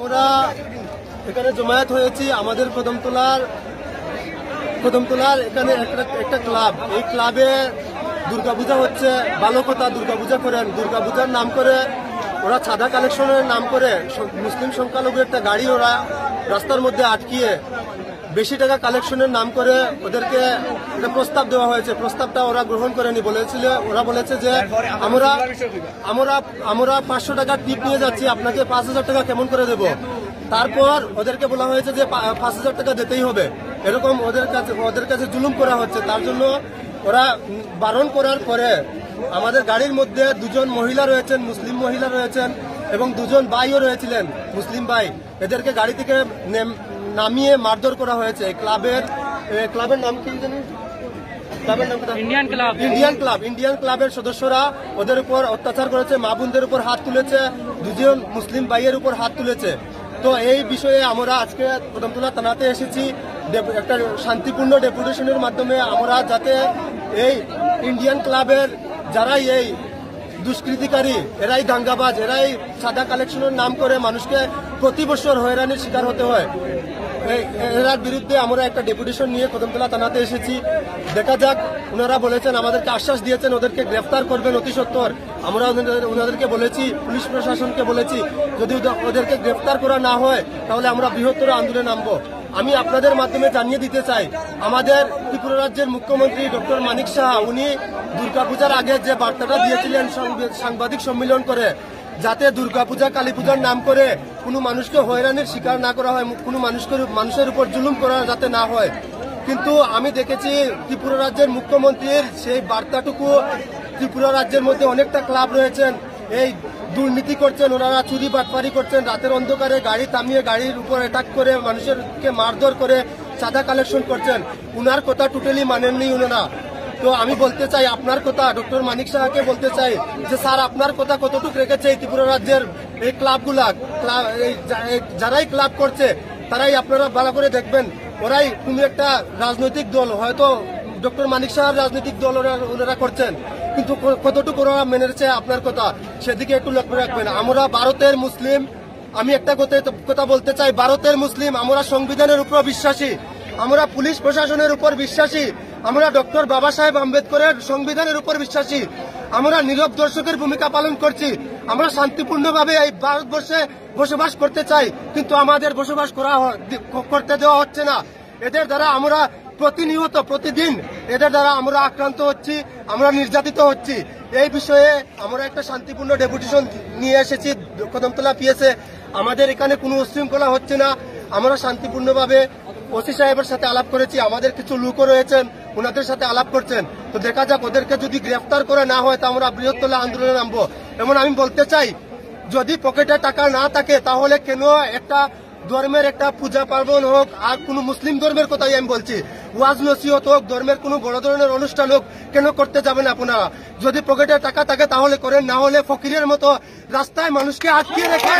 আমরা এখানে জমায়েত হয়েছি আমাদের কদমতলার এখানে একটা ক্লাব। এই ক্লাবে দুর্গাপূজা হচ্ছে, ভালো কথা, দুর্গাপূজা করেন। দুর্গাপূজার নাম করে ওরা চাঁদা কালেকশনের নাম করে মুসলিম সংখ্যালঘু একটা গাড়ি ওরা রাস্তার মধ্যে আটকিয়ে বেশি টাকা কালেকশনের নাম করে ওদেরকে একটা প্রস্তাব দেওয়া হয়েছে। প্রস্তাবটা ওরা গ্রহণ করেনি। ওরা বলেছে যে আমরা 500 টাকা টিপ নিয়ে যাচ্ছি, আপনাকে 5000 টাকা কেমন করে দেব। তারপর ওদেরকে বলা হয়েছে যে 5000 টাকা দিতেই হবে। এরকম ওদের কাছে জুলুম করা হচ্ছে। তার জন্য ওরা বারণ করার পরে আমাদের গাড়ির মধ্যে 2জন মহিলা রয়েছেন, মুসলিম মহিলা রয়েছেন, এবং 2জন ভাইও রয়েছিলেন, মুসলিম ভাই। এদেরকে গাড়ি থেকে নামিয়ে মারধর করা হয়েছে। ক্লাবের নাম কি জানি? ইন্ডিয়ান ক্লাবের সদস্যরা ওদের উপর অত্যাচার করেছে, মা বোনদের উপর হাত তুলেছে, 2জন মুসলিম ভাইয়ের উপর হাত তুলেছে। তো এই বিষয়ে আমরা আজকে কদমতলা থানাতে এসেছি একটা শান্তিপূর্ণ ডেপুটেশনের মাধ্যমে। আমরা যাতে এই ইন্ডিয়ান ক্লাবের যারাই এই দুষ্কৃতিকারী, এরাই দাঙ্গাবাজ, এরাই চাঁদা কালেকশনের নাম করে মানুষকে প্রতি বছর হয়রানির শিকার হতে হয়, এরার বিরুদ্ধে আমরা একটা ডেপুটেশন নিয়ে কদমতলা থানাতে এসেছি। দেখা যাক, ওনারা বলেছেন, আমাদেরকে আশ্বাস দিয়েছেন ওদেরকে গ্রেফতার করবেন অতি সত্বর। আমরা ওনাদেরকে বলেছি, পুলিশ প্রশাসনকে বলেছি, যদি ওদেরকে গ্রেফতার করা না হয় তাহলে আমরা বৃহত্তর আন্দোলনে নামবো। আমি আপনাদের মাধ্যমে জানিয়ে দিতে চাই, আমাদের ত্রিপুরা রাজ্যের মুখ্যমন্ত্রী ডক্টর মানিক সাহা, উনি দুর্গাপূজার আগে যে বার্তাটা দিয়েছিলেন সাংবাদিক সম্মেলন করে, যাতে দুর্গাপূজা কালী পূজার নাম করে কোনো মানুষকে হয়রানির শিকার না করা হয়, কোনো মানুষের উপর জুলুম করা যাতে না হয়। কিন্তু আমি দেখেছি ত্রিপুরা রাজ্যের মুখ্যমন্ত্রীর সেই বার্তাটুকু, ত্রিপুরা রাজ্যের মধ্যে অনেকটা ক্লাব রয়েছেন, এই দুর্নীতি করছেন, ওনারা চুরি বাটপারি করছেন, রাতের অন্ধকারে গাড়ি থামিয়ে গাড়ির উপর অ্যাটাক করে মানুষকে মারধর করে চাঁদা কালেকশন করছেন। উনার কথা টোটালি মানেননি উনারা। তো আমি বলতে চাই, আপনার কথা ডক্টর মানিক সাহাকে বলতে চাই যে স্যার, আপনার কথা কতটুকু রেখেছে এই ত্রিপুরা রাজ্যের এই ক্লাবগুলা, যারাই ক্লাব করছে তারাই আপনারা ভালো করে দেখবেন, ওরাই কোনো একটা রাজনৈতিক দল, হয়তো ডক্টর মানিক সাহার রাজনৈতিক দল ওনারা করছেন, কিন্তু কতটুকু ওরা মেনেছে আপনার কথা, সেদিকে একটু লক্ষ্য রাখবেন। আমরা ভারতের মুসলিম, আমি একটা কথা বলতে চাই, ভারতের মুসলিম, আমরা সংবিধানের উপর বিশ্বাসী, আমরা পুলিশ প্রশাসনের উপর বিশ্বাসী, আমরা ডক্টর বাবা সাহেব আম্বেদকরের সংবিধানের উপর বিশ্বাসী, আমরা নীরব দর্শকের ভূমিকা পালন করছি। আমরা শান্তিপূর্ণভাবে এই ভারতবর্ষে বসবাস করতে চাই, কিন্তু আমাদের বসবাস করতে দেওয়া হচ্ছে না। এদের দ্বারা আমরা প্রতিনিয়ত প্রতিদিন এদের দ্বারা আমরা আক্রান্ত হচ্ছি, আমরা নির্যাতিত হচ্ছি। এই বিষয়ে আমরা একটা শান্তিপূর্ণ ডেপুটেশন নিয়ে এসেছি কদমতলা পিএসে। আমাদের এখানে কোনো উশৃঙ্খলা হচ্ছে না, আমরা শান্তিপূর্ণভাবে ওসি সাহেবের সাথে আলাপ করেছি, আমাদের কিছু লোকও রয়েছেন, ওনাদের সাথে আলাপ করছেন। তো দেখা যাক, ওদেরকে যদি গ্রেফতার করে না হয় তা আমরা বৃহত্তর আন্দোলনে নামবো। এমন আমি বলতে চাই, যদি পকেটে টাকা না থাকে তাহলে কেন একটা ধর্মের একটা পূজা পার্বণ হোক, আর কোন মুসলিম ধর্মের কথাই আমি বলছি, ওয়াজ নসিহত হোক, ধর্মের কোনো বড় ধরনের অনুষ্ঠান হোক, কেন করতে যাবেন আপনারা? যদি পকেটে টাকা থাকে তাহলে করেন, না হলে ফকিরের মতো রাস্তায় মানুষকে আটকে রেখে